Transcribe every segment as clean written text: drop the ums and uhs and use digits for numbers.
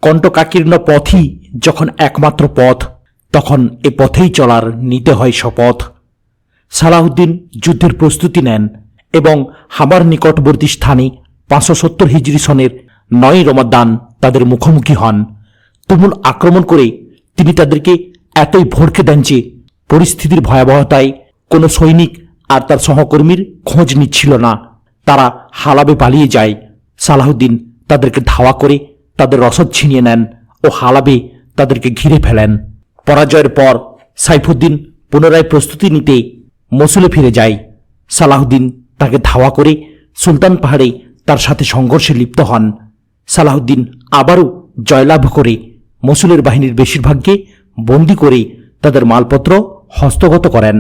কণ্টকাকীর্ণ পথই যখন একমাত্র পথ, তখন এ পথেই চলার নিতে হয় শপথ। সালাহউদ্দিন যুদ্ধের প্রস্তুতি নেন এবং হামার নিকটবর্তী স্থানে 570 হিজরি সনের 9 রমাদান তাদের মুখোমুখি হন। তুমুল আক্রমণ করে তিনি তাদেরকে এতই ভড়কে দেন যে পরিস্থিতির ভয়াবহতায় কোনো সৈনিক আর তার সহকর্মীর খোঁজ নিচ্ছিল না। তারা হালাবে পালিয়ে যায়। সালাহউদ্দিন তাদেরকে ধাওয়া করে তাদের রসদ ছিনিয়ে নেন ও হালাবে তাদেরকে ঘিরে ফেলেন। পরাজয়ের পর সাইফুদ্দিন পুনরায় প্রস্তুতি নিতে মসুলে ফিরে যায়। সালাহউদ্দিন তাকে ধাওয়া করে সুলতান পাহাড়ে তার সাথে সংঘর্ষে লিপ্ত হন। সালাহউদ্দিন আবারও জয়লাভ করে মসুলের বাহিনীর বেশিরভাগকে বন্দী করে তাদের মালপত্র হস্তগত করেন।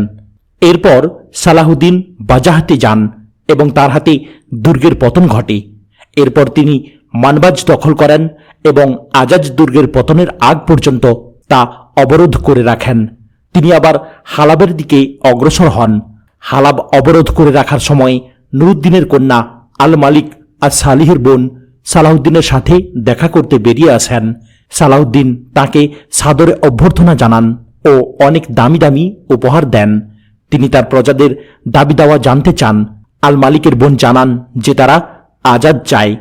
এরপর সালাহউদ্দিন বাজাহাতে যান এবং তার হাতে দুর্গের পতন ঘটে। এরপর তিনি মানবাজ দখল করেন এবং আজাজ দুর্গের পতনের আগ পর্যন্ত তা অবরোধ করে রাখেন। তিনি আবার হালাবের দিকে অগ্রসর হন। হালাব অবরোধ করে রাখার সময় নুরুদ্দিনের কন্যা আল মালিক আর সালিহের বোন সালাহউদ্দিনের সাথে দেখা করতে বেরিয়ে আসেন। সালাহউদ্দিন তাকে সাদরে অভ্যর্থনা জানান ও অনেক দামি দামি উপহার দেন। তিনি তার প্রজাদের দাবি দাওয়া জানতে চান। আল মালিকের বোন জানান যে তারা আজাদ চায়।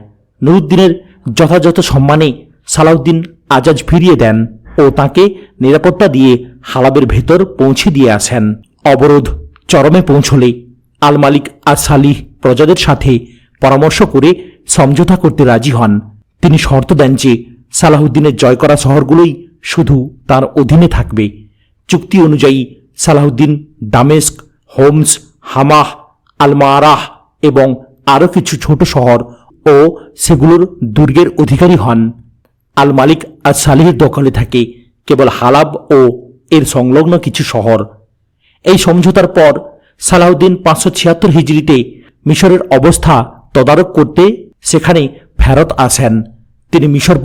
নুরুদ্দিনের যথাযথ সম্মানে সালাহউদ্দিন আজাজ ফিরিয়ে দেন ও তাকে নিরাপত্তা দিয়ে হালাবের ভেতর পৌঁছে দিয়ে আসেন। অবরোধ চরমে পৌঁছলে আল মালিক আর সালিহ প্রজাদের সাথে পরামর্শ করে সমঝোতা করতে রাজি হন। তিনি শর্ত দেন যে সালাহউদ্দিনের জয় করা শহরগুলোই শুধু তার অধীনে থাকবে। চুক্তি অনুযায়ী সালাহউদ্দিন দামেস্ক, হোমস, হামাহ, আলমারাহ এবং আরও কিছু ছোট শহর ও সেগুলোর দুর্গের অধিকারী হন। আল মালিক আর সালিহের দখলে থাকে কেবল হালাব ও এর সংলগ্ন কিছু শহর। এই সমঝোতার পর সালাহউদ্দিন 576 হিজরিতে মিশরের অবস্থা তদারক করতে সেখানে ফেরত আসেন। তিনি মিশর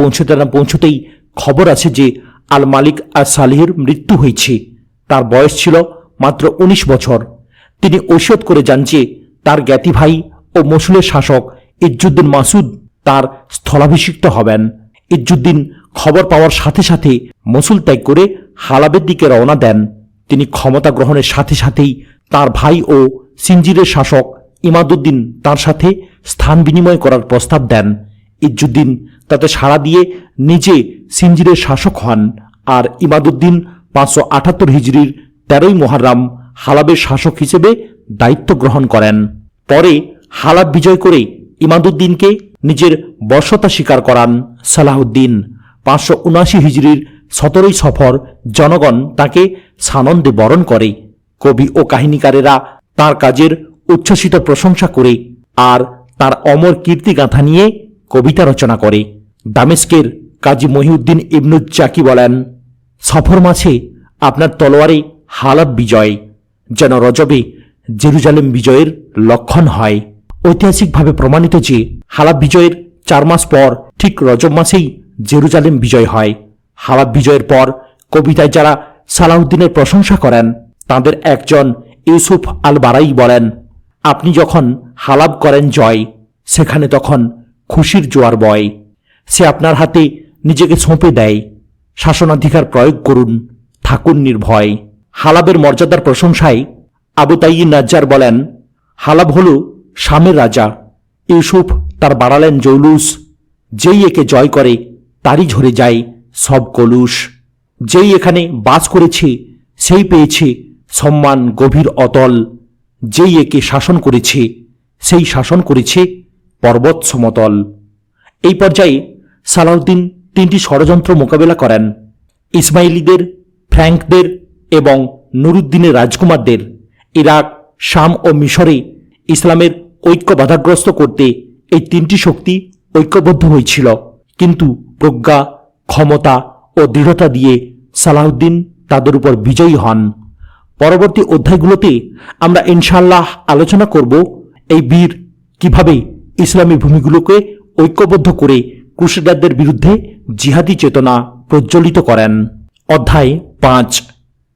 পৌঁছতেই খবর আছে যে আল মালিক আর সালিহের মৃত্যু হয়েছে। তার বয়স ছিল মাত্র 19 বছর। তিনি ওসিয়ত করে যান যে তার জ্ঞাতি ভাই ও মসুলের শাসক ইজ্জুদ্দিন মাসুদ তার স্থলাভিষিক্ত হবেন। ইজ্জুদ্দিন খবর পাওয়ার সাথে সাথে মসুল ত্যাগ করে হালাবের দিকে রওনা দেন। তিনি ক্ষমতা গ্রহণের সাথে সাথেই তার ভাই ও সিনজিরের শাসক ইমাদুদ্দিন তার সাথে স্থান বিনিময় করার প্রস্তাব দেন। ইজ্জুদ্দিন তাতে সাড়া দিয়ে নিজে সিনজিরের শাসক হন আর ইমাদুদ্দিন 578 হিজরির 13 মুহররম হালাবের শাসক হিসেবে দায়িত্ব গ্রহণ করেন। পরে হালাব বিজয় করে ইমাদুদ্দিনকে নিজের বর্ষতা স্বীকার করান সালাহউদ্দিন। 579 হিজরির 17 সফর জনগণ তাকে সানন্দে বরণ করে। কবি ও কাহিনীকারেরা তার কাজের উচ্ছ্বসিত প্রশংসা করে আর তার অমর কীর্তিগাথা নিয়ে কবিতা রচনা করে। দামেস্কের কাজী মহিউদ্দিন ইবনুজ্জাকি বলেন, সফর মাঝে আপনার তলোয়ারে হালাব বিজয় যেন রজবে জেরুজালেম বিজয়ের লক্ষণ হয়। ঐতিহাসিকভাবে প্রমাণিত যে হালাব বিজয়ের 4 মাস পর ঠিক রজব মাসেই জেরুজালেম বিজয় হয়। হালাব বিজয়ের পর কবিতায় যারা সালাহউদ্দিনের প্রশংসা করেন তাদের একজন ইউসুফ আল বারাই বলেন, আপনি যখন হালাব করেন জয়, সেখানে তখন খুশির জোয়ার বয়। সে আপনার হাতে নিজেকে সঁপে দেয়। শাসনাধিকার প্রয়োগ করুন, থাকুন নির্ভয়। হালাবের মর্যাদার প্রশংসায় আবু তাইয়িব নাজ্জার বলেন, হালাব হল শামের রাজা। ইউসুফ তার বাড়ালেন জৌলুস। যেই একে জয় করে তারই ঝরে যায় সব কলুষ। যেই এখানে বাস করেছে সেই পেয়েছে সম্মান গভীর অতল। যেই একে শাসন করেছে সেই শাসন করেছে পর্বত সমতল। এই পর্যায়ে সালাহউদ্দিন 3টি ষড়যন্ত্র মোকাবেলা করেন। ইসমাইলিদের, ফ্র্যাঙ্কদের এবং নুরুদ্দিনের রাজকুমারদের। ইরাক, শাম ও মিশরে ইসলামের ঐক্য বাধাগ্রস্ত করতে এই 3টি শক্তি ঐক্যবদ্ধ হয়েছিল, কিন্তু প্রজ্ঞা, ক্ষমতা ও দৃঢ়তা দিয়ে সালাহউদ্দিন তাদের উপর বিজয়ী হন। পরবর্তী অধ্যায়গুলোতে আমরা ইনশাআল্লাহ আলোচনা করব এই বীর কিভাবে ইসলামী ভূমিগুলোকে ঐক্যবদ্ধ করে ক্রুসেডারদের বিরুদ্ধে জিহাদি চেতনা প্রজ্বলিত করেন। অধ্যায় 5,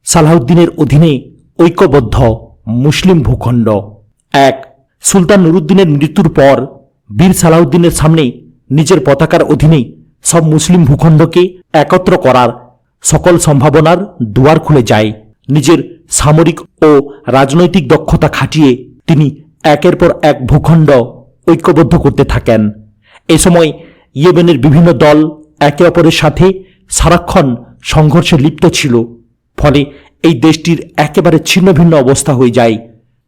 সালাহউদ্দিনের অধীনে ঐক্যবদ্ধ মুসলিম ভূখণ্ড। 1. সুলতান নুরুদ্দিনের মৃত্যুর পর বীর সালাহউদ্দিনের সামনে নিজের পতাকার অধীনে সব মুসলিম ভূখণ্ডকে একত্র করার সকল সম্ভাবনার দুয়ার খুলে যায়। নিজের সামরিক ও রাজনৈতিক দক্ষতা খাটিয়ে তিনি একের পর এক ভূখণ্ড ঐক্যবদ্ধ করতে থাকেন। এ সময় ইয়েমেনের বিভিন্ন দল একে অপরের সাথে সারাক্ষণ সংঘর্ষে লিপ্ত ছিল, ফলে এই দেশটির একেবারে ছিন্ন ভিন্ন অবস্থা হয়ে যায়।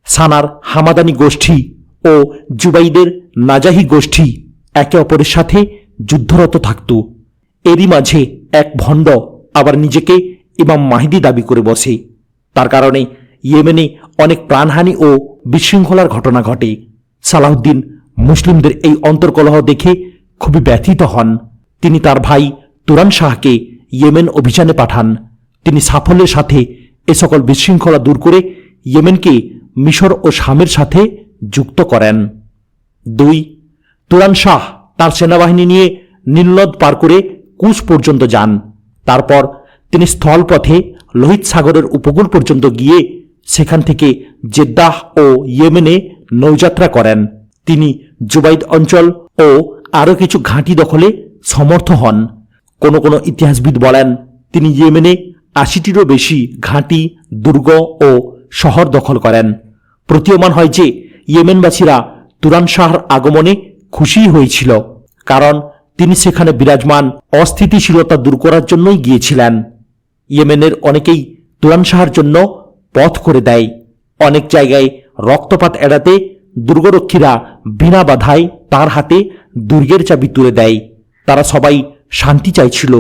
সানার হামাদানি গোষ্ঠী ও জুবাইদের নাজাহি গোষ্ঠী একে অপরের সাথে যুদ্ধরত থাকত। এরই মাঝে এক ভণ্ড আবার নিজেকে ইমাম মাহিদি দাবি করে বসে। তার কারণে ইয়েমেনে অনেক প্রাণহানি ও বিশৃঙ্খলার ঘটনা ঘটে। সালাহুদ্দিন মুসলিমদের এই অন্তর্কলহ দেখে খুবই ব্যথিত হন। তিনি তার ভাই তুরান শাহকে ইয়েমেন অভিযানে পাঠান। তিনি সাফল্যের সাথে এ সকল বিশৃঙ্খলা দূর করে ইয়েমেনকে মিশর ও শামের সাথে যুক্ত করেন। 2. তুরান শাহ তার সেনাবাহিনী নিয়ে নীলনদ পার করে কুশ পর্যন্ত যান। তারপর তিনি স্থলপথে লোহিত সাগরের উপকূল পর্যন্ত গিয়ে সেখান থেকে জেদ্দাহ ও ইয়েমেনে নৌযাত্রা করেন। তিনি জুবাইদ অঞ্চল ও আরও কিছু ঘাঁটি দখলে সমর্থ হন। কোনো কোনো ইতিহাসবিদ বলেন তিনি ইয়েমেনে 80টিরও বেশি ঘাঁটি, দুর্গ ও শহর দখল করেন। প্রতীয়মান হয় যে ইয়েমেনবাসীরা তুরান শাহর আগমনে খুশি হয়েছিল, কারণ তিনি সেখানে বিরাজমান অস্থিতিশীলতা দূর করার জন্যই গিয়েছিলেন। ইয়েমেনের অনেকেই তুরান শাহর জন্য পথ করে দেয়। অনেক জায়গায় রক্তপাত এড়াতে দুর্গরক্ষীরা বিনা বাধায় তার হাতে দুর্গের চাবি তুলে দেয়। তারা সবাই শান্তি চাইছিল।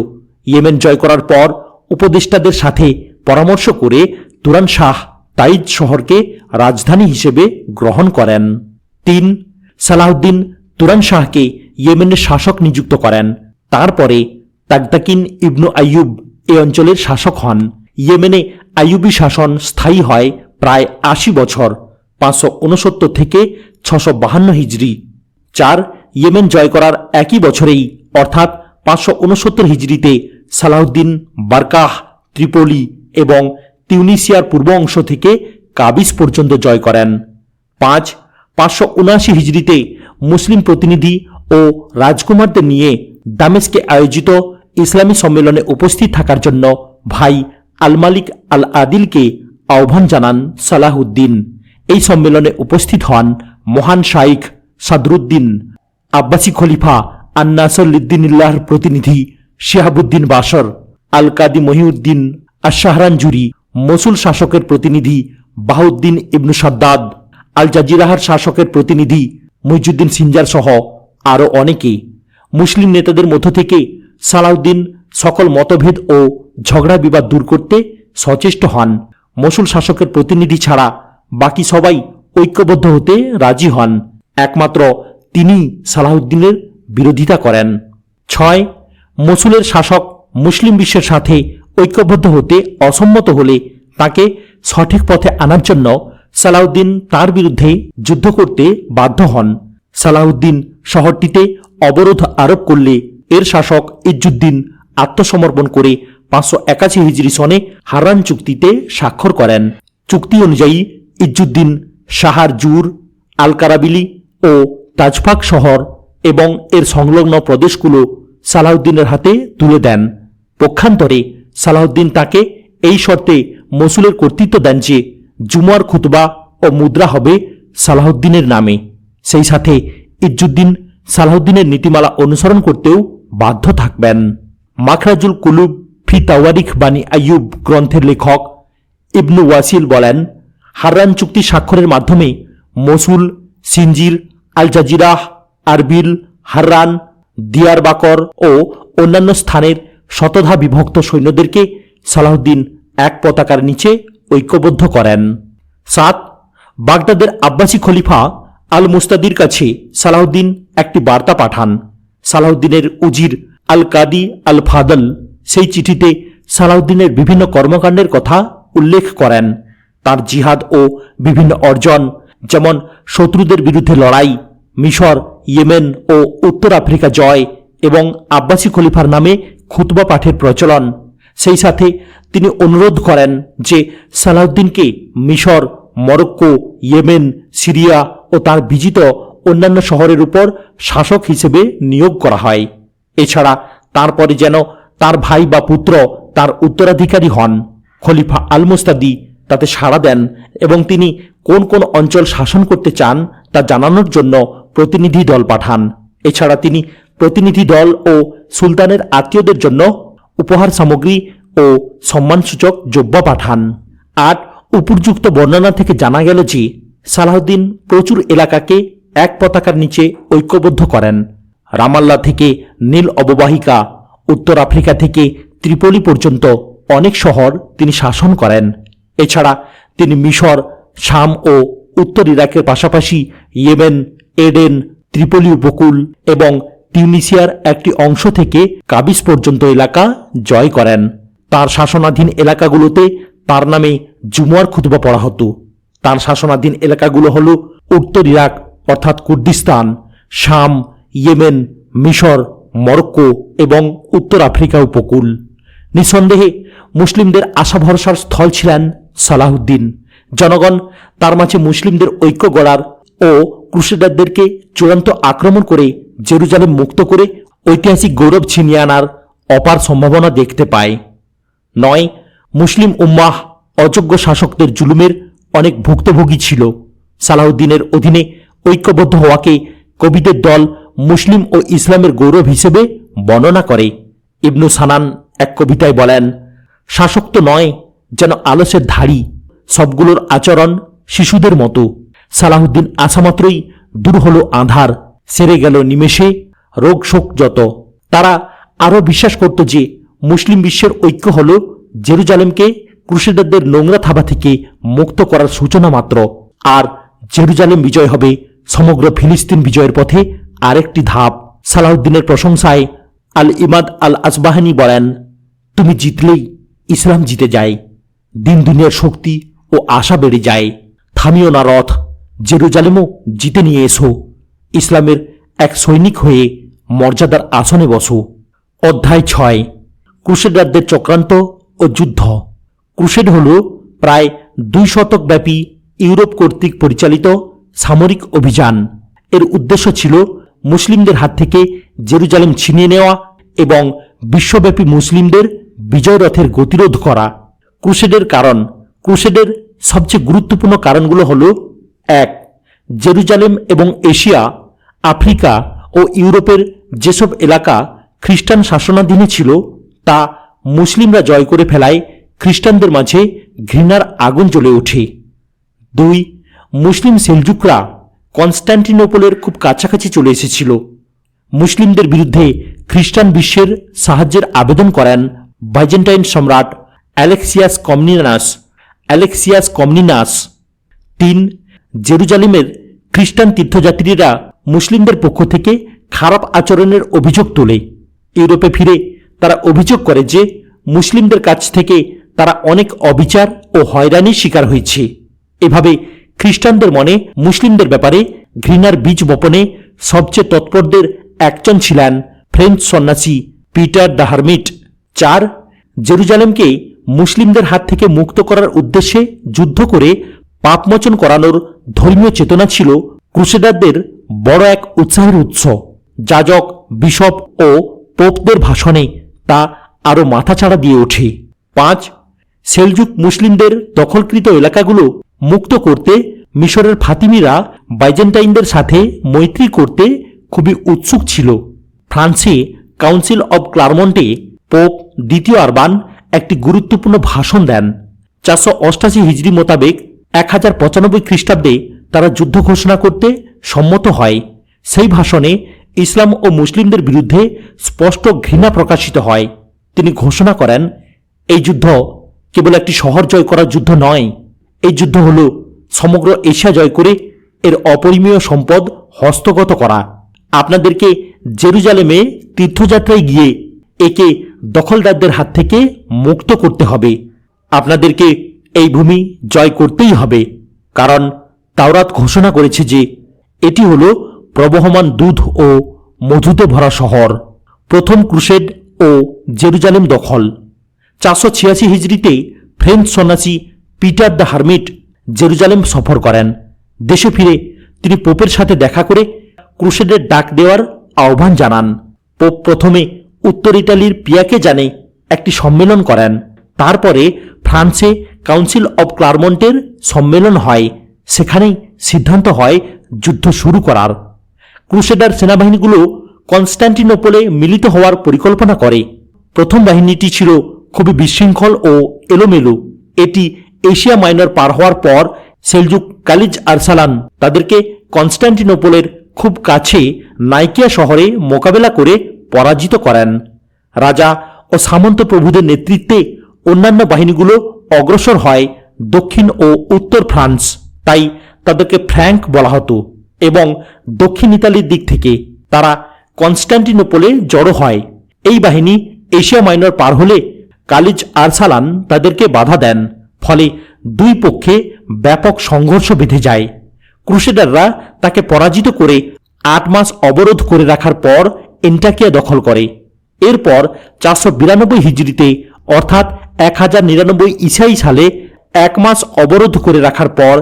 ইয়েমেন জয় করার পর উপদেষ্টাদের সাথে পরামর্শ করে তুরান শাহ তাইজ শহরকে রাজধানী হিসেবে গ্রহণ করেন। 3. সালাহুদ্দিন তুরান শাহকে ইয়েমেনের শাসক নিযুক্ত করেন। তারপরে তাগতাকিন ইবনু আইয়ুব এই অঞ্চলের শাসক হন। ইয়েমেনে আইয়ুবী শাসন স্থায়ী হয় প্রায় 80 বছর, 569 থেকে 652 হিজরি। 4. ইয়েমেন জয় করার একই বছরেই অর্থাৎ 569 হিজরিতে সালাহুদ্দিন বারকাহ, ত্রিপোলি এবং তিউনিসিয়ার পূর্ব অংশ থেকে কাবিস পর্যন্ত জয় করেন। 5. 579 হিজরিতে মুসলিম প্রতিনিধি ও রাজকুমারদের নিয়ে দামেস্কে আয়োজিত ইসলামী সম্মেলনে উপস্থিত থাকার জন্য ভাই আল মালিক আল আদিলকে আহ্বান জানান সালাহুদ্দিন। এই সম্মেলনে উপস্থিত হন মহান শাইখ সাদরুদ্দিন, আব্বাসী খলিফা আন্নাসরুদ্দিনুল্লাহর প্রতিনিধি শিহাবুদ্দিন বাশর, আল কাদি মহিউদ্দিন আশ-শাহরানজুরি, মসুল শাসকের প্রতিনিধি বাহাউদ্দিন ইবনু সাদ্দাদ, আল জাজিরাহার শাসকের প্রতিনিধি মুইজুদ্দিন সিনজার সহ আরও অনেকে। মুসলিম নেতাদের মধ্য থেকে সালাহুদ্দিন সকল মতভেদ ও ঝগড়া বিবাদ দূর করতে সচেষ্ট হন। মসুল শাসকের প্রতিনিধি ছাড়া বাকি সবাই ঐক্যবদ্ধ হতে রাজি হন। একমাত্র তিনি সালাহুদ্দিনের বিরোধিতা করেন। 6. মসুলের শাসক মুসলিম বিশ্বের সাথে ঐক্যবদ্ধ হতে অসম্মত হলে তাকে সঠিক পথে আনার জন্য সালাহুদ্দিন তার বিরুদ্ধে যুদ্ধ করতে বাধ্য হন। সালাহুদ্দিন শহরটিতে অবরোধ আরোপ করলে এর শাসক ইজ্জুদ্দিন আত্মসমর্পণ করে 581 হিজরি সনে হারান চুক্তিতে স্বাক্ষর করেন। চুক্তি অনুযায়ী ইজ্জুদ্দিন শাহার জুর, আল কারাবিলি ও তাজফাক শহর এবং এর সংলগ্ন প্রদেশগুলো সালাহুদ্দিনের হাতে তুলে দেন। পক্ষান্তরে সালাহুদ্দিন তাকে এই শর্তে মসুলের কর্তৃত্ব দেন যে জুমার খুতবা ও মুদ্রা হবে সালাহুদ্দিনের নামে। সেই সাথে ইজ্জুদ্দিন সালাহুদ্দিনের নীতিমালা অনুসরণ করতেও বাধ্য থাকবেন। মাখরাজুল কুলুব ফি তাওয়ারিখ বানি আইয়ুব গ্রন্থের লেখক ইবনু ওয়াসিল বলেন, হাররান চুক্তি স্বাক্ষরের মাধ্যমে মসুল, সিনজির, আল জাজিরাহ, আরবিল, হাররান, দিয়ারবাকর ও অন্যান্য স্থানের শতধা বিভক্ত সৈন্যদেরকে সালাহুদ্দিন এক পতাকার নিচে ঐক্যবদ্ধ করেন। 7. বাগদাদের আব্বাসী খলিফা আল মুস্তাদির কাছে সালাহুদ্দিন একটি বার্তা পাঠান। সালাহুদ্দিনের উজির আল কাদি আল ফাদল সেই চিঠিতে সালাহুদ্দিনের বিভিন্ন কর্মকাণ্ডের কথা উল্লেখ করেন। তার জিহাদ ও বিভিন্ন অর্জন, যেমন শত্রুদের বিরুদ্ধে লড়াই, মিশর, ইয়েমেন ও উত্তর আফ্রিকা জয় এবং আব্বাসী খলিফার নামে খুতবা পাঠের প্রচলন। সেই সাথে তিনি অনুরোধ করেন যে সালাহুদ্দিনকে মিশর, মরক্কো, ইয়েমেন, সিরিয়া ও তার বিজিত অন্যান্য শহরের উপর শাসক হিসেবে নিয়োগ করা হয়। এছাড়া তারপরে যেন তার ভাই বা পুত্র তার উত্তরাধিকারী হন। খলিফা আল মুস্তাদি তাতে সাড়া দেন এবং তিনি কোন কোন অঞ্চল শাসন করতে চান তা জানানোর জন্য প্রতিনিধি দল পাঠান। এছাড়া তিনি প্রতিনিধি দল ও সুলতানের আত্মীয়দের জন্য উপহার সামগ্রী ও সম্মানসূচক জুব্বা পাঠান। আর উপর্যুক্ত বর্ণনা থেকে জানা গেল যে সালাহউদ্দিন প্রচুর এলাকাকে এক পতাকার নিচে ঐক্যবদ্ধ করেন। রামাল্লা থেকে নীল অববাহিকা, উত্তর আফ্রিকা থেকে ত্রিপোলি পর্যন্ত অনেক শহর তিনি শাসন করেন। এছাড়া তিনি মিশর, শাম ও উত্তর ইরাকের পাশাপাশি ইয়েমেন, এডেন, ত্রিপোলি উপকূল এবং তিউনিসিয়ার একটি অংশ থেকে কাবিস পর্যন্ত এলাকা জয় করেন। তার শাসনাধীন এলাকাগুলোতে তার নামে জুমুয়ার খুতবা পড়া হতো। তার শাসনাধীন এলাকাগুলো হল উত্তর ইরাক অর্থাৎ কুর্দিস্তান, শাম, ইয়েমেন, মিশর, মরক্কো এবং উত্তর আফ্রিকা উপকূল। নিঃসন্দেহে মুসলিমদের আশা ভরসার স্থল ছিলেন সালাহউদ্দিন। জনগণ তার মাঝে মুসলিমদের ঐক্য গড়ার ও ক্রুসেডারদেরকে চূড়ান্ত আক্রমণ করে জেরুজালেম মুক্ত করে ঐতিহাসিক গৌরব ছিনিয়ে আনার অপার সম্ভাবনা দেখতে পায়। 9. মুসলিম উম্মাহ অযোগ্য শাসকদের জুলুমের অনেক ভুক্তভোগী ছিল। সালাহউদ্দিনের অধীনে ঐক্যবদ্ধ হওয়াকে কবিদের দল মুসলিম ও ইসলামের গৌরব হিসেবে বর্ণনা করে। ইবনু সানান এক কবিতায় বলেন, শাসক তো নয় যেন আলসের ধাড়ি, সবগুলোর আচরণ শিশুদের মতো। সালাহউদ্দিন আসামাত্রই দূর হল আঁধার, সেরে গেল নিমেষে রোগ শোক যত। তারা আরও বিশ্বাস করত যে মুসলিম বিশ্বের ঐক্য হল জেরুজালেমকে ক্রুসেডারদের নোংরা থাবা থেকে মুক্ত করার সূচনা মাত্র, আর জেরুজালেম বিজয় হবে সমগ্র ফিলিস্তিন বিজয়ের পথে আরেকটি ধাপ। সালাহউদ্দিনের প্রশংসায় আল ইমাদ আল আসবাহানি বলেন, তুমি জিতলেই ইসলাম জিতে যায়, দিন দুনিয়ার শক্তি ও আশা বেড়ে যায়। থামিও না রথ, জেরুজালেমও জিতে নিয়ে এসো, ইসলামের এক সৈনিক হয়ে মর্যাদার আসনে বসো। অধ্যায় 6, ক্রুসেডারদের চক্রান্ত ও যুদ্ধ। ক্রুসেড হল প্রায় 2 শতক ব্যাপী ইউরোপ কর্তৃক পরিচালিত সামরিক অভিযান। এর উদ্দেশ্য ছিল মুসলিমদের হাত থেকে জেরুজালেম ছিনিয়ে নেওয়া এবং বিশ্বব্যাপী মুসলিমদের বিজয় রথের গতিরোধ করা। ক্রুসেডের কারণ। ক্রুসেডের সবচেয়ে গুরুত্বপূর্ণ কারণগুলো হল: 1. জেরুজালেম এবং এশিয়া, আফ্রিকা ও ইউরোপের যেসব এলাকা খ্রিস্টান শাসনাধীনে ছিল তা মুসলিমরা জয় করে ফেলায় খ্রিস্টানদের মাঝে ঘৃণার আগুন জ্বলে ওঠে। 2. মুসলিম সেলজুকরা কনস্ট্যান্টিনোপলের খুব কাছাকাছি চলে এসেছিল। মুসলিমদের বিরুদ্ধে খ্রিস্টান বিশ্বের সাহায্যের আবেদন করেন বাইজেন্টাইন সম্রাট অ্যালেক্সিয়াস কমনিনাস। 3. জেরুজালেমের খ্রিস্টান তীর্থযাত্রীরা মুসলিমদের পক্ষ থেকে খারাপ আচরণের অভিযোগ তোলে। ইউরোপে ফিরে তারা অভিযোগ করে যে মুসলিমদের কাছ থেকে তারা অনেক অবিচার ও হয়রানির শিকার হয়েছে। এভাবে খ্রিস্টানদের মনে মুসলিমদের ব্যাপারে ঘৃণার বীজ বপনে সবচেয়ে তৎপরদের একজন ছিলেন ফ্রেঞ্চ সন্ন্যাসী পিটার দ্য হারমিট। 4. জেরুজালেমকে মুসলিমদের হাত থেকে মুক্ত করার উদ্দেশ্যে যুদ্ধ করে পাপমোচন করানোর ধর্মীয় চেতনা ছিল ক্রুসেডারদের বড় এক উৎসাহের উৎস। যাজক, বিশপ ও পোপদের ভাষণে তা আরও মাথাচাড়া দিয়ে ওঠে। 5. সেলজুক মুসলিমদের দখলকৃত এলাকাগুলো মুক্ত করতে মিশরের ফাতিমিরা বাইজেন্টাইনদের সাথে মৈত্রী করতে খুবই উৎসুক ছিল। ফ্রান্সে কাউন্সিল অব ক্লারমন্টে পোপ দ্বিতীয় আরবান একটি গুরুত্বপূর্ণ ভাষণ দেন। 488 হিজরি মোতাবেক 1095 খ্রিস্টাব্দে তারা যুদ্ধ ঘোষণা করতে সম্মত হয়। সেই ভাষণে ইসলাম ও মুসলিমদের বিরুদ্ধে স্পষ্ট ঘৃণা প্রকাশিত হয়। তিনি ঘোষণা করেন, এই যুদ্ধ কেবল একটি শহর জয় করার যুদ্ধ নয়, এই যুদ্ধ হল সমগ্র এশিয়া জয় করে এর অপরিমেয় সম্পদ হস্তগত করা। আপনাদেরকে জেরুজালেমে তীর্থযাত্রায় গিয়ে একে দখলদারদের হাত থেকে মুক্ত করতে হবে। আপনাদেরকে এই ভূমি জয় করতেই হবে, কারণ তাওরাত ঘোষণা করেছে যে এটি হল প্রবহমান দুধ ও মধুতে ভরা শহর। প্রথম ক্রুসেড ও জেরুজালেম দখল। 486 হিজরিতে ফ্রেঞ্চ সন্ন্যাসী পিটার দ্য হারমিট জেরুজালেম সফর করেন। দেশে ফিরে তিনি পোপের সাথে দেখা করে ক্রুসেডের ডাক দেওয়ার আহ্বান জানান। পোপ প্রথমে উত্তর ইটালির পিয়াকেজানে একটি সম্মেলন করেন। তারপরে ফ্রান্সে কাউন্সিল অব ক্লারমন্টের সম্মেলন হয়। সেখানেই সিদ্ধান্ত হয় যুদ্ধ শুরু করার। ক্রুসেডার সেনাবাহিনীগুলো কনস্ট্যান্টিনোপলে মিলিত হওয়ার পরিকল্পনা করে। প্রথম বাহিনীটি ছিল খুবই বিশৃঙ্খল ও এলোমেলো। এটি এশিয়া মাইনর পার হওয়ার পর সেলজুক কালিজ আরসালান তাদেরকে কনস্ট্যান্টিনোপলের খুব কাছে নাইকিয়া শহরে মোকাবেলা করে পরাজিত করেন। রাজা ও সামন্ত প্রভুদের নেতৃত্বে অন্যান্য বাহিনীগুলো অগ্রসর হয় দক্ষিণ ও উত্তর ফ্রান্স, তাই তাদেরকে ফ্র্যাঙ্ক বলা হতো, এবং দক্ষিণ ইতালির দিক থেকে তারা কনস্ট্যান্টিনোপলে জড়ো হয়। এই বাহিনী এশিয়া মাইনর পার হলে কালিজ আরসালান তাদেরকে বাধা দেন। ফলে দুই পক্ষে ব্যাপক সংঘর্ষ বেঁধে যায়। ক্রুসেডাররা তাকে পরাজিত করে 8 মাস অবরোধ করে রাখার পর এন্টাকিয়া দখল করে। এরপর 492 হিজরিতে অর্থাৎ 1099 ঈসাই সালে 1 মাস অবরোধ করে রাখার পর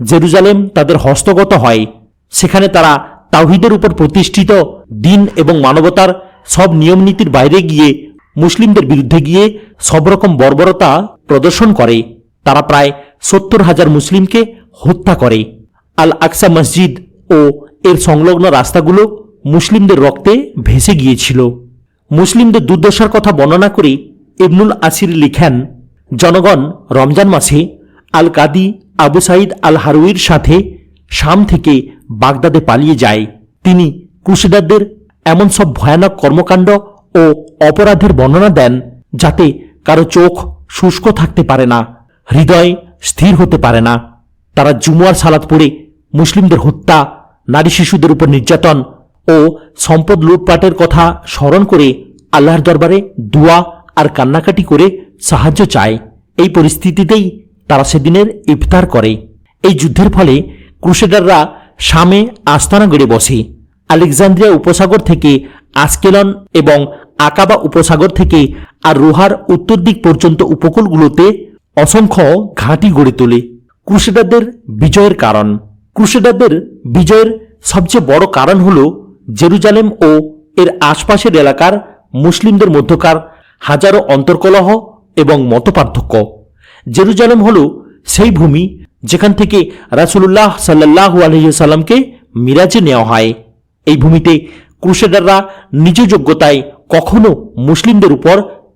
জেরুজালেম তাদের হস্তগত হয়। সেখানে তারা তাওহীদের উপর প্রতিষ্ঠিত দিন এবং মানবতার সব নিয়মনীতির বাইরে গিয়ে মুসলিমদের বিরুদ্ধে গিয়ে সব রকম বর্বরতা প্রদর্শন করে। তারা প্রায় 70,000 মুসলিমকে হত্যা করে। আল আকসা মসজিদ ও এর সংলগ্ন রাস্তাগুলো মুসলিমদের রক্তে ভেসে গিয়েছিল। মুসলিমদের দুর্দশার কথা বর্ণনা করে ইবনুল আসির লিখেন, জনগণ রমজান মাসে আল কাদি আবু সাইদ আল হারুইর সাথে শাম থেকে বাগদাদে পালিয়ে যায়। তিনি ক্রুসেডারদের এমন সব ভয়ানক কর্মকাণ্ড ও অপরাধের বর্ণনা দেন যাতে কারো চোখ শুষ্ক থাকতে পারে না, হৃদয় স্থির হতে পারে না। তারা জুমুয়ার সালাত পড়ে মুসলিমদের হত্যা, নারী শিশুদের উপর নির্যাতন ও সম্পদ লুটপাটের কথা স্মরণ করে আল্লাহর দরবারে দোয়া আর কান্নাকাটি করে সাহায্য চায়। এই পরিস্থিতিতেই তারা সেদিনের ইফতার করে। এই যুদ্ধের ফলে ক্রুসেডাররা শামে আস্তানা গড়ে বসে। আলেকজান্দ্রিয়া উপসাগর থেকে আসকেলন এবং আকাবা উপসাগর থেকে আর রোহার উত্তর দিক পর্যন্ত উপকূলগুলোতে অসংখ্য ঘাঁটি গড়ে তোলে। ক্রুসেডারদের বিজয়ের কারণ। ক্রুসেডারদের বিজয়ের সবচেয়ে বড় কারণ হল জেরুজালেম ও এর আশপাশের এলাকার মুসলিমদের মধ্যকার হাজারো অন্তর্কলহ এবং মতপার্থক্য। জেরুজালেম হল সেই ভূমি যেখান থেকে রাসূলুল্লাহ সাল্লাল্লাহু আলাইহি সাল্লামকে মিরাজে নেওয়া হয়। এই ভূমিতে ক্রুসেডাররা নিজ যোগ্যতায় কখনো মুসলিমদের উপর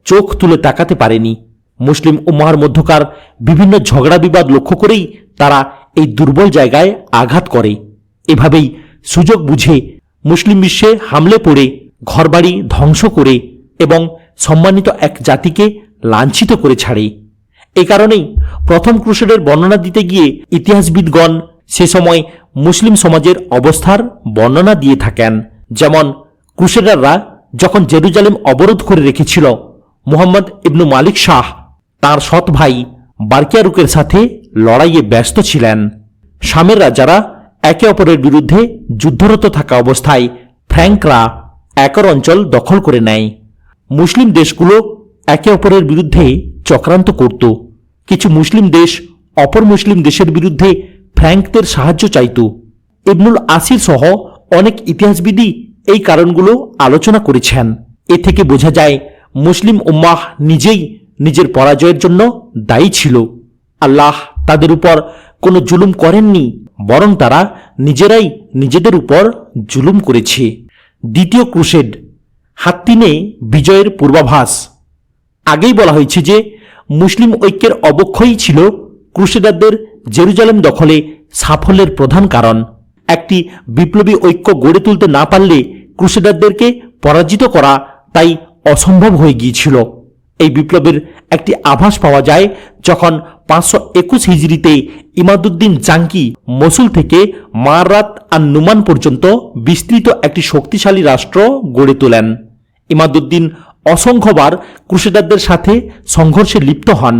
চোখ তুলে তাকাতে পারেনি। মুসলিম উম্মাহর মধ্যকার বিভিন্ন ঝগড়া বিবাদ লক্ষ্য করেই তারা এই দুর্বল জায়গায় আঘাত করে। এভাবেই সুযোগ বুঝে মুসলিম বিশ্বে হামলে পড়ে ঘরবাড়ি ধ্বংস করে এবং সম্মানিত এক জাতিকে লাঞ্ছিত করে ছাড়ে। এ কারণেই প্রথম ক্রুসেডের বর্ণনা দিতে গিয়ে ইতিহাসবিদগণ সে সময় মুসলিম সমাজের অবস্থার বর্ণনা দিয়ে থাকেন। যেমন ক্রুসেডাররা যখন জেরুজালেম অবরোধ করে রেখেছিল, মুহাম্মদ ইবনু মালিক শাহ তার সৎ ভাই বারকিয়ারুকের সাথে লড়াইয়ে ব্যস্ত ছিলেন। শামের রাজারা একে অপরের বিরুদ্ধে যুদ্ধরত থাকা অবস্থায় ফ্র্যাঙ্করা একর অঞ্চল দখল করে নেয়। মুসলিম দেশগুলো একে অপরের বিরুদ্ধে চক্রান্ত করত। কিছু মুসলিম দেশ অপর মুসলিম দেশের বিরুদ্ধে ফ্র্যাঙ্কদের সাহায্য চাইত। ইবনুল আসির সহ অনেক ইতিহাসবিদই এই কারণগুলো আলোচনা করেছেন। এ থেকে বোঝা যায় মুসলিম উম্মাহ নিজেই নিজের পরাজয়ের জন্য দায়ী ছিল। আল্লাহ তাদের উপর কোনো জুলুম করেননি, বরং তারা নিজেরাই নিজেদের উপর জুলুম করেছে। দ্বিতীয় ক্রুসেড, হাত্তিনে বিজয়ের পূর্বাভাস। আগেই বলা হয়েছে যে মুসলিম ঐক্যের অবক্ষয়ই ছিল ক্রুসেডারদের জেরুজালেম দখলে সাফল্যের প্রধান কারণ। একটি বিপ্লবী ঐক্য গড়ে তুলতে না পারলে ক্রুসেডারদেরকে পরাজিত করা তাই অসম্ভব হয়ে গিয়েছিল। এই বিপ্লবের একটি আভাস পাওয়া যায় যখন 521 হিজরিতে ইমাদুদ্দিন জাঙ্কি মসুল থেকে মারাত আর নুমান পর্যন্ত বিস্তৃত একটি শক্তিশালী রাষ্ট্র গড়ে তোলেন। ইমাদুদ্দিন অসংখ্যবার ক্রুসেডারদের সাথে সংঘর্ষে লিপ্ত হন।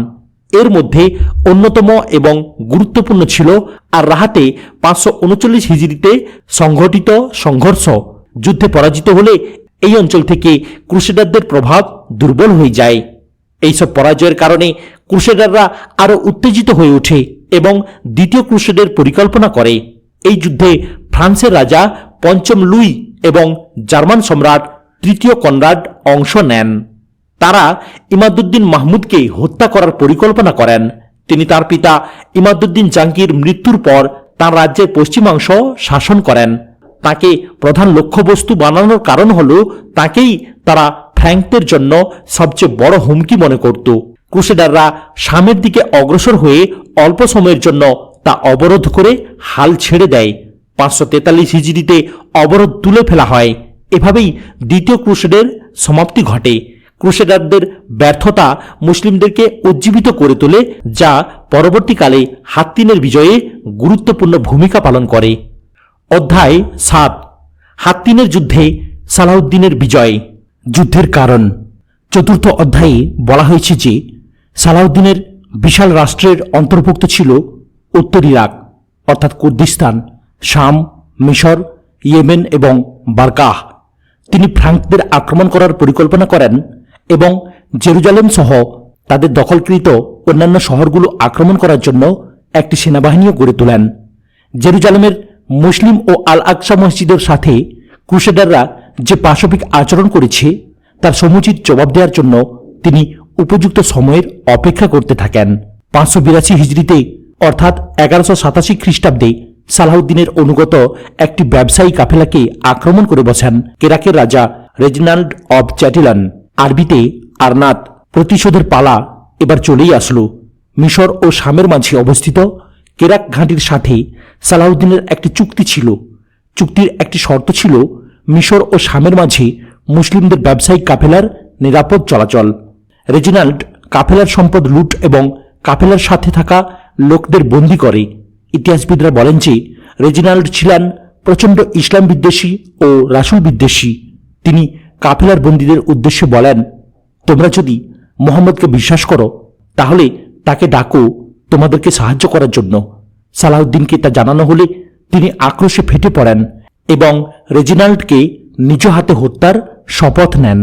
এর মধ্যে অন্যতম এবং গুরুত্বপূর্ণ ছিল আর রাহাতে 539 হিজরিতে সংঘটিত সংঘর্ষ। যুদ্ধে পরাজিত হলে এই অঞ্চল থেকে ক্রুসেডারদের প্রভাব দুর্বল হয়ে যায়। এইসব পরাজয়ের কারণে ক্রুসেডাররা আরও উত্তেজিত হয়ে ওঠে এবং দ্বিতীয় ক্রুসেডের পরিকল্পনা করে। এই যুদ্ধে ফ্রান্সের রাজা পঞ্চম লুই এবং জার্মান সম্রাট তৃতীয় কনরাড অংশ নেন। তারা ইমাদুদ্দিন মাহমুদকে হত্যা করার পরিকল্পনা করেন। তিনি তার পিতা ইমাদুদ্দিন জাঙ্গির মৃত্যুর পর তার রাজ্যের পশ্চিমাংশ শাসন করেন। তাকে প্রধান লক্ষ্যবস্তু বানানোর কারণ হল তাকেই তারা ফ্র্যাঙ্কদের জন্য সবচেয়ে বড় হুমকি মনে করত। ক্রুসেডাররা শামের দিকে অগ্রসর হয়ে অল্প সময়ের জন্য তা অবরোধ করে হাল ছেড়ে দেয়। 543 হিজরিতে অবরোধ তুলে ফেলা হয়। এভাবেই দ্বিতীয় ক্রুসেডের সমাপ্তি ঘটে। ক্রুসেডারদের ব্যর্থতা মুসলিমদেরকে উজ্জীবিত করে তোলে, যা পরবর্তীকালে হাত্তিনের বিজয়ে গুরুত্বপূর্ণ ভূমিকা পালন করে। অধ্যায় 7, হাত্তিনের যুদ্ধে সালাহউদ্দিনের বিজয়। যুদ্ধের কারণ। চতুর্থ অধ্যায়ে বলা হয়েছে যে সালাহউদ্দিনের বিশাল রাষ্ট্রের অন্তর্ভুক্ত ছিল উত্তর ইরাক অর্থাৎ কুর্দিস্তান, শাম, মিশর, ইয়েমেন এবং বারকাহ। তিনি ফ্রাঙ্কদের আক্রমণ করার পরিকল্পনা করেন এবং জেরুজালেম সহ তাদের দখলকৃত অন্যান্য শহরগুলো আক্রমণ করার জন্য একটি সেনাবাহিনীও গড়ে তোলেন। জেরুজালেমের মুসলিম ও আল আকসা মসজিদের সাথে ক্রুসেডাররা যে পাশবিক আচরণ করেছে তার সমুচিত জবাব দেওয়ার জন্য তিনি উপযুক্ত সময়ের অপেক্ষা করতে থাকেন। 582 হিজরিতে অর্থাৎ 1187 খ্রিস্টাব্দে সালাহউদ্দিনের অনুগত একটি ব্যবসায়ী কাফেলাকে আক্রমণ করে বসেন কেরাকের রাজা রেজিনাল্ড অব চ্যাটিলান। আরবিতে আরনাত। প্রতিশোধের পালা এবার চলেই আসলো। মিশর ও শামের মাঝে অবস্থিত কেরাক ঘাঁটির সাথে সালাহউদ্দিনের একটি চুক্তি ছিল। চুক্তির একটি শর্ত ছিল মিশর ও শামের মাঝে মুসলিমদের ব্যবসায়িক কাফেলার নিরাপদ চলাচল। রেজিনাল্ড কাফেলার সম্পদ লুট এবং কাফেলার সাথে থাকা লোকদের বন্দী করে। ইতিহাসবিদরা বলেন যে রেজিনাল্ড ছিলেন প্রচণ্ড ইসলাম বিদ্বেষী ও রাসূল বিদ্বেষী। তিনি কাফেলার বন্দীদের উদ্দেশ্যে বলেন, তোমরা যদি মোহাম্মদকে বিশ্বাস করো তাহলে তাকে ডাকো তোমাদেরকে সাহায্য করার জন্য। সালাহউদ্দিনকে তা জানানো হলে তিনি আক্রোশে ফেটে পড়েন এবং রেজিনাল্ডকে নিজ হাতে হত্যার শপথ নেন।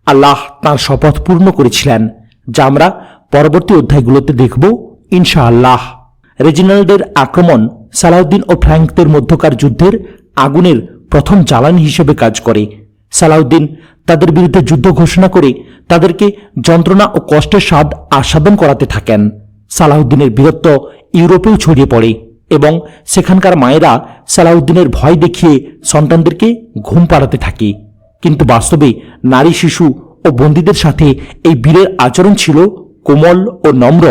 আল্লাহ তাঁর শপথ পূর্ণ করেছিলেন, যা আমরা পরবর্তী অধ্যায়গুলোতে দেখব ইনশাআল্লাহ। রেজিনাল্ডের আক্রমণ সালাহউদ্দিন ও ফ্র্যাঙ্কদের মধ্যকার যুদ্ধের আগুনের প্রথম জ্বালানি হিসেবে কাজ করে। সালাহউদ্দিন তাদের বিরুদ্ধে যুদ্ধ ঘোষণা করে তাদেরকে যন্ত্রণা ও কষ্টের স্বাদ আস্বাদন করাতে থাকেন। সালাহউদ্দিনের বীরত্ব ইউরোপেও ছড়িয়ে পড়ে এবং সেখানকার মায়েরা সালাহউদ্দিনের ভয় দেখিয়ে সন্তানদেরকে ঘুম পাড়াতে থাকে। কিন্তু বাস্তবে নারী, শিশু ও বন্দীদের সাথে এই বীরের আচরণ ছিল কোমল ও নম্র।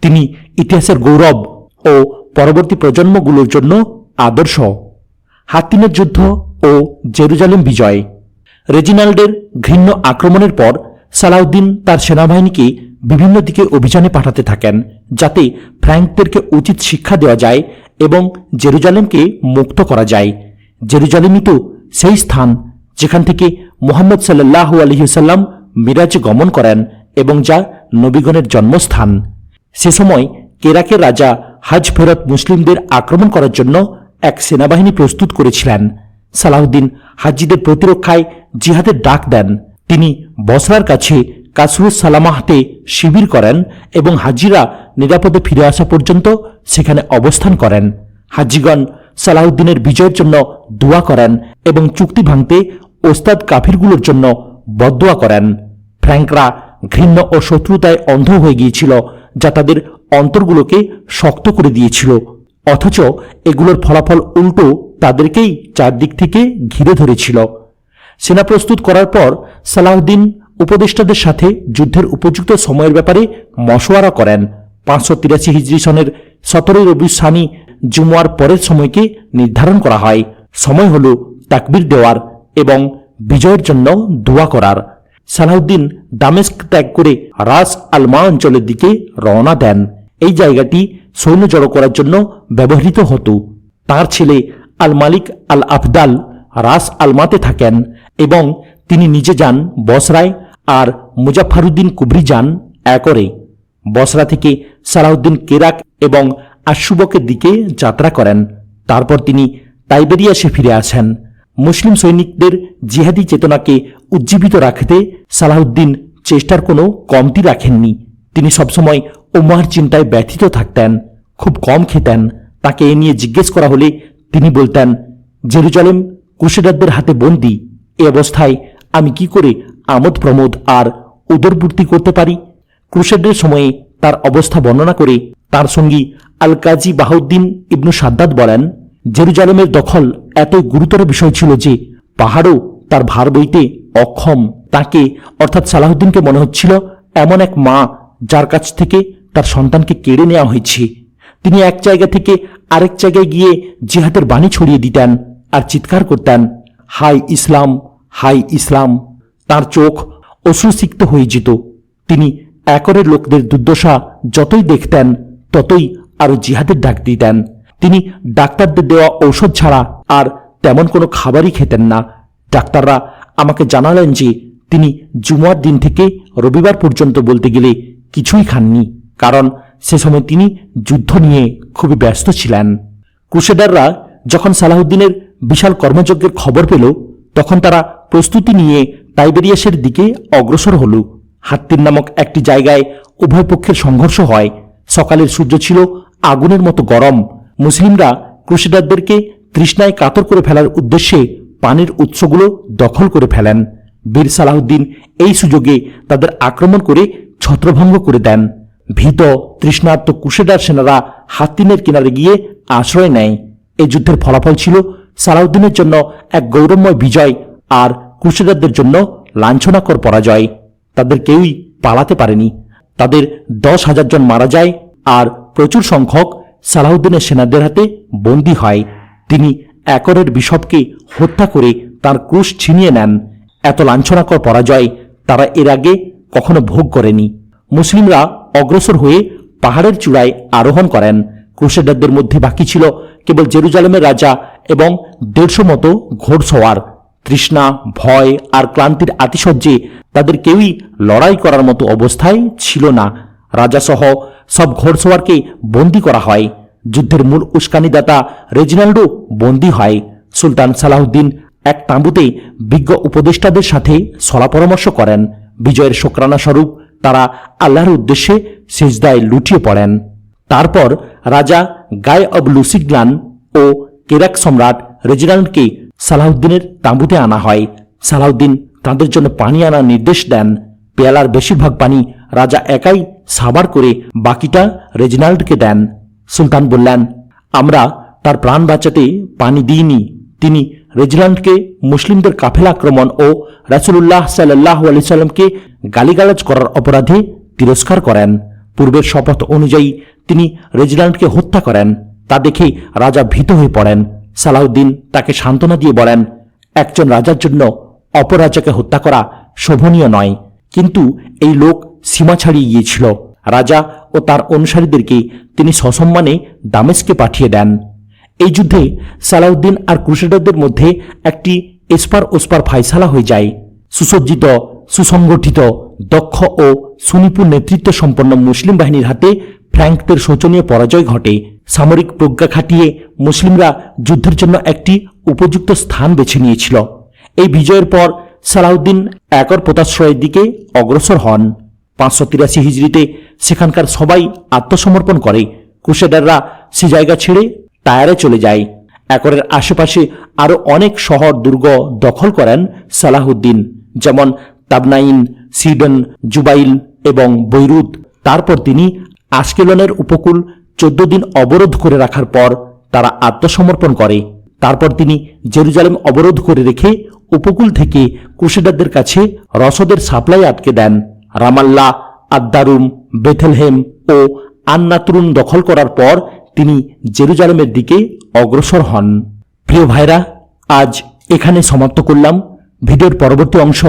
তিনি ইতিহাসের গৌরব ও পরবর্তী প্রজন্মগুলোর জন্য আদর্শ। হাত্তিনের যুদ্ধ ও জেরুজালেম বিজয়। রেজিনাল্ডের ঘৃণ্য আক্রমণের পর সালাহউদ্দিন তার সেনাবাহিনীকে বিভিন্ন দিকে অভিযানে পাঠাতে থাকেন, যাতে ফ্র্যাঙ্কদেরকে উচিত শিক্ষা দেওয়া যায় এবং জেরুজালেমকে মুক্ত করা যায়। জেরুজালেমই তো সেই স্থান যেখান থেকে মুহাম্মদ সাল্লাল্লাহু আলাইহি ওয়াসাল্লাম মিরাজে গমন করেন এবং যা নবীগণের জন্মস্থান। সে সময় কেরাকের রাজা হজ ফেরত মুসলিমদের আক্রমণ করার জন্য এক সেনাবাহিনী প্রস্তুত করেছিলেন। সালাহউদ্দিন হাজিদের প্রতিরক্ষায় জিহাদের ডাক দেন। তিনি বসরার কাছে কাসরুস সালামাহতে শিবির করেন এবং হাজিরা নিরাপদে ফিরে আসা পর্যন্ত সেখানে অবস্থান করেন। হাজিগণ সালাহউদ্দিনের বিজয়ের জন্য দোয়া করেন এবং চুক্তি ভাঙতে ওস্তাদ কাফিরগুলোর জন্য বদদোয়া করেন। ফ্র্যাঙ্করা ঘৃণ্য ও শত্রুতায় অন্ধ হয়ে গিয়েছিল, যা তাদের অন্তরগুলোকে শক্ত করে দিয়েছিল। অথচ এগুলোর ফলাফল উল্টো তাদেরকেই চারদিক থেকে ঘিরে ধরেছিল। সেনা প্রস্তুত করার পর সালাহউদ্দিন উপদেষ্টাদের সাথে যুদ্ধের উপযুক্ত সময়ের ব্যাপারে মশওয়ারা করেন। 583 হিজরি সনের 17 রবিউল সানি জুমুয়ার পরের সময়কে নির্ধারণ করা হয়। সময় হল তাকবীর দেওয়ার এবং বিজয়ের জন্য দোয়া করার। সালাহউদ্দিন দামেস্ক ত্যাগ করে রাস আলমা অঞ্চলের দিকে রওনা দেন। এই জায়গাটি সৈন্য জড়ো করার জন্য ব্যবহৃত হতো। তার ছেলে আল মালিক আল আফদাল রাস আলমাতে থাকেন এবং তিনি নিজে যান বসরায়, আর মুজাফফারউদ্দিন কুবরি যান একরে। বসরা থেকে সালাহউদ্দিন কেরাক এবং আশুবকের দিকে যাত্রা করেন। তারপর তিনি তাইবেরিয়াসে ফিরে আসেন। মুসলিম সৈনিকদের জিহাদি চেতনাকে উজ্জীবিত রাখতে সালাহউদ্দিন চেষ্টার কোনো কমতি রাখেননি। তিনি সবসময় উম্মাহর চিন্তায় ব্যথিত থাকতেন, খুব কম খেতেন। তাকে এ নিয়ে জিজ্ঞেস করা হলে তিনি বলতেন, জেরুজালেম ক্রুসেডারদের হাতে বন্দী। এ অবস্থায় আমি কি করে আমোদ প্রমোদ আর উদরপূর্তি করতে পারি? ক্রুসেডের সময়ে তার অবস্থা বর্ণনা করে তার সঙ্গী আল কাজী বাহাউদ্দিন ইবনু সাদ্দাদ বলেন, জেরুজালেমের দখল এতই গুরুতর বিষয় ছিল যে পাহাড়ও তার ভার বইতে অক্ষম। তাকে অর্থাৎ সালাহুদ্দিনকে মনে হচ্ছিল এমন এক মা যার কাছ থেকে তার সন্তানকে কেড়ে নেওয়া হয়েছে। তিনি এক জায়গা থেকে আরেক জায়গায় গিয়ে জিহাদের বাণী ছড়িয়ে দিতেন আর চিৎকার করতেন, হাই ইসলাম, হাই ইসলাম। তার চোখ অশ্রুসিক্ত হয়ে যেত। তিনি একরের লোকদের দুর্দশা যতই দেখতেন ততই আরো জিহাদের ডাক দিতেন। তিনি ডাক্তারদের দেওয়া ঔষধ ছাড়া আর তেমন কোনো খাবারই খেতেন না। ডাক্তাররা আমাকে জানালেন যে তিনি জুমার দিন থেকে রবিবার পর্যন্ত বলতে গেলে কিছুই খাননি, কারণ সে সময় তিনি যুদ্ধ নিয়ে খুবই ব্যস্ত ছিলেন। ক্রুসেডাররা যখন সালাহুদ্দিনের বিশাল কর্মযজ্ঞের খবর পেল তখন তারা প্রস্তুতি নিয়ে টাইবেরিয়াসের দিকে অগ্রসর হল। হাত্তির নামক একটি জায়গায় উভয় পক্ষের সংঘর্ষ হয়। সকালের সূর্য ছিল আগুনের মতো গরম। মুসলিমরা ক্রুসেডারদেরকে তৃষ্ণায় কাতর করে ফেলার উদ্দেশ্যে পানির উৎসগুলো দখল করে ফেলেন। বীর সালাহুদ্দিন এই সুযোগে তাদের আক্রমণ করে ছত্রভঙ্গ করে দেন। ভীত তৃষ্ণার্ত ক্রুসেডার সেনারা হাত্তিনের কিনারে গিয়ে আশ্রয় নেয়। এই যুদ্ধের ফলাফল ছিল সালাহুদ্দিনের জন্য এক গৌরবময় বিজয় আর ক্রুসেডারদের জন্য লাঞ্ছনাকর পরাজয়। তাদের কেউই পালাতে পারেনি। তাদের 10,000 জন মারা যায় আর প্রচুর সংখ্যক সালাহুদ্দিনের সেনাদের হাতে বন্দী হয়। তিনি একরের বিশপকে হত্যা করে তার ক্রুশ ছিনিয়ে নেন। এত লাঞ্ছনাকর পরাজয় তারা এর আগে কখনো ভোগ করেনি। মুসলিমরা অগ্রসর হয়ে পাহাড়ের চূড়ায় আরোহণ করেন। ক্রুসেডারদের মধ্যে বাকি ছিল কেবল জেরুজালেমের রাজা এবং 150 মতো ঘোড়সওয়ার। তৃষ্ণা, ভয় আর ক্লান্তির আতিশয্যে তাদের কেউই লড়াই করার মতো অবস্থায় ছিল না। রাজাসহ সব ঘোড়সওয়ারকে বন্দী করা হয়। যুদ্ধের মূল উস্কানিদাতা রেজিনাল্ডো বন্দী হয়। সুলতান সালাহুদ্দিন এক তাঁবুতে বিজ্ঞ উপদেষ্টাদের সাথে সলা পরামর্শ করেন। বিজয়ের শুকরানা স্বরূপ তারা আল্লাহর উদ্দেশ্যে সিজদায় লুটিয়ে পড়েন। তারপর রাজা গায় অব লুসিগলান ও কেরাক সম্রাট রেজিনাল্ডকে সালাহুদ্দিনের তাঁবুতে আনা হয়। সালাহুদ্দিন তাদের জন্য পানি আনার নির্দেশ দেন। পেয়ালার বেশিরভাগ পানি রাজা একাই সাবার করে বাকিটা রেজিনাল্ডকে দেন। সুলতান বললেন, আমরা তার প্রাণ বাঁচাতে পানি দিইনি। তিনি রেজিনাল্ডকে মুসলিমদের কাফেলা আক্রমণ ও রাসূলুল্লাহ সাল্লাল্লাহু আলাইহি সাল্লামকে গালিগালাজ করার অপরাধে তিরস্কার করেন। পূর্বের শপথ অনুযায়ী তিনি রেজিনাল্ডকে হত্যা করেন। তা দেখে রাজা ভীত হয়ে পড়েন। সালাহুদ্দিন তাকে সান্ত্বনা দিয়ে বলেন, একজন রাজার জন্য অপর রাজাকে হত্যা করা শোভনীয় নয়, কিন্তু এই লোক সীমা ছাড়িয়ে গিয়েছিল। রাজা ও তার অনুসারীদেরকে তিনি সসম্মানে দামেস্কে পাঠিয়ে দেন। এই যুদ্ধে সালাহুদ্দিন আর ক্রুসেডারদের মধ্যে একটি এসপার ওসপার ফায়সালা হয়ে যায়। সুসজ্জিত, সুসংগঠিত, দক্ষ ও সুনিপুণ নেতৃত্ব সম্পন্ন মুসলিম বাহিনীর হাতে ফ্র্যাঙ্কদের শোচনীয় পরাজয় ঘটে। সামরিক প্রজ্ঞা খাটিয়ে মুসলিমরা যুদ্ধের জন্য একটি উপযুক্ত স্থান বেছে নিয়েছিল। এই বিজয়ের পর সালাহুদ্দিন একর পোতাশ্রয়ের দিকে অগ্রসর হন। 583 হিজরিতে সেখানকার সবাই আত্মসমর্পণ করে। ক্রুসেডাররা সে জায়গা ছেড়ে টায়ারে চলে যায়। একরের আশেপাশে আরও অনেক শহর দুর্গ দখল করেন সালাহুদ্দিন, যেমন তাবনাইন, সিডন, জুবাইল এবং বৈরুত। তারপর তিনি আশকেলনের উপকূল 14 দিন অবরোধ করে রাখার পর তারা আত্মসমর্পণ করে। তারপর তিনি জেরুজালেম অবরোধ করে রেখে উপকূল থেকে ক্রুসেডারদের কাছে রসদের সাপ্লাই আটকে দেন। রামাল্লা, আদ্দারুম, বেথেলহেম ও আন্নাতরুন দখল করার পর তিনি জেরুজালেমের দিকে অগ্রসর হন। প্রিয় ভাইরা, আজ এখানে সমাপ্ত করলাম। ভিডিওর পরবর্তী অংশ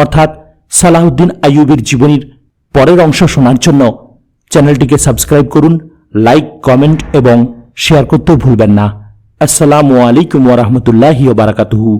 অর্থাৎ সালাহুদ্দিন আইয়ুবের জীবনীর পরের অংশ শোনার জন্য চ্যানেলটিকে সাবস্ক্রাইব করুন, লাইক, কমেন্ট এবং শেয়ার করতেও ভুলবেন না। আসসালামু আলাইকুম ওয়া রাহমাতুল্লাহি ওয়া বারাকাতুহু।